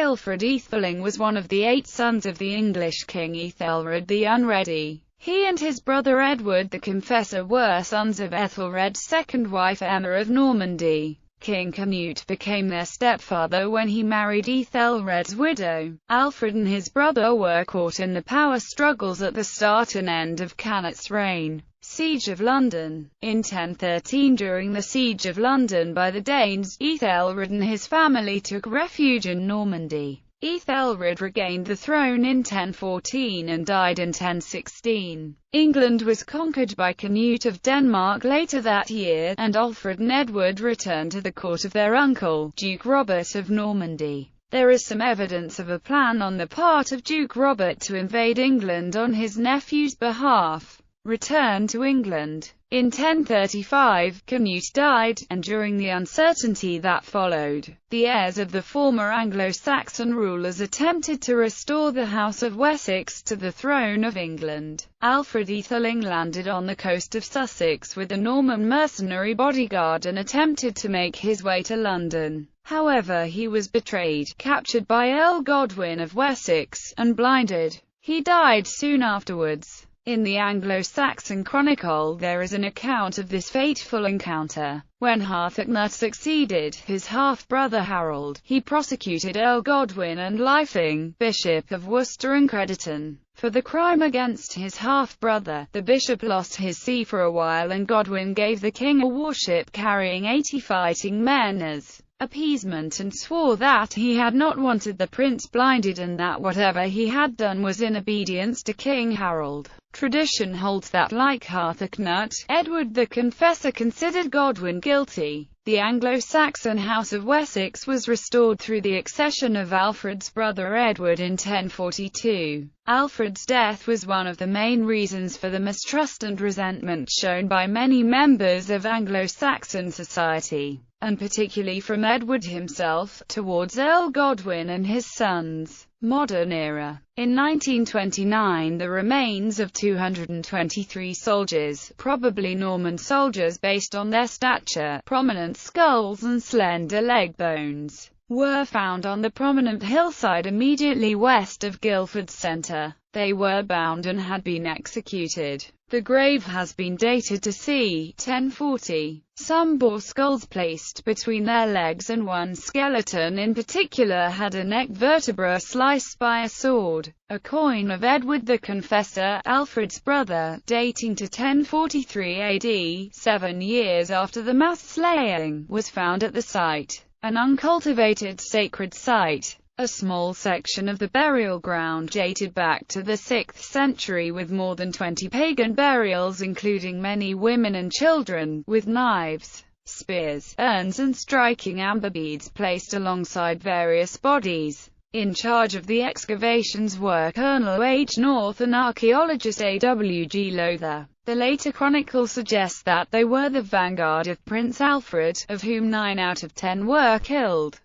Alfred Aetheling was one of the 8 sons of the English king Ethelred the Unready. He and his brother Edward the Confessor were sons of Ethelred's second wife Emma of Normandy. King Canute became their stepfather when he married Ethelred's widow. Alfred and his brother were caught in the power struggles at the start and end of Canute's reign. Siege of London. In 1013, during the Siege of London by the Danes, Ethelred and his family took refuge in Normandy. Ethelred regained the throne in 1014 and died in 1016. England was conquered by Canute of Denmark later that year, and Alfred and Edward returned to the court of their uncle, Duke Robert of Normandy. There is some evidence of a plan on the part of Duke Robert to invade England on his nephew's behalf. Return to England. In 1035, Canute died, and during the uncertainty that followed, the heirs of the former Anglo-Saxon rulers attempted to restore the House of Wessex to the throne of England. Alfred Aetheling landed on the coast of Sussex with a Norman mercenary bodyguard and attempted to make his way to London. However, he was betrayed, captured by Earl Godwin of Wessex, and blinded. He died soon afterwards. In the Anglo-Saxon Chronicle there is an account of this fateful encounter. When Harthacnut succeeded his half-brother Harold, he prosecuted Earl Godwin and Lyfing, Bishop of Worcester and Crediton, for the crime against his half-brother. The bishop lost his see for a while, and Godwin gave the king a warship carrying 80 fighting men as appeasement, and swore that he had not wanted the prince blinded and that whatever he had done was in obedience to King Harold. Tradition holds that, like Harthacnut, Edward the Confessor considered Godwin guilty. The Anglo-Saxon House of Wessex was restored through the accession of Alfred's brother Edward in 1042. Alfred's death was one of the main reasons for the mistrust and resentment shown by many members of Anglo-Saxon society, and particularly from Edward himself, towards Earl Godwin and his sons. Modern era. In 1929, the remains of 223 soldiers, probably Norman soldiers based on their stature, prominent skulls and slender leg bones, were found on the prominent hillside immediately west of Guildford Centre. They were bound and had been executed. The grave has been dated to c. 1040. Some bore skulls placed between their legs, and one skeleton in particular had a neck vertebra sliced by a sword. A coin of Edward the Confessor, Alfred's brother, dating to 1043 AD, 7 years after the mass slaying, was found at the site, an uncultivated sacred site. A small section of the burial ground dated back to the 6th century with more than 20 pagan burials, including many women and children, with knives, spears, urns and striking amber beads placed alongside various bodies. In charge of the excavations were Colonel H. North and archaeologist A. W. G. Lowther. The later chronicle suggests that they were the vanguard of Prince Alfred, of whom 9 out of 10 were killed.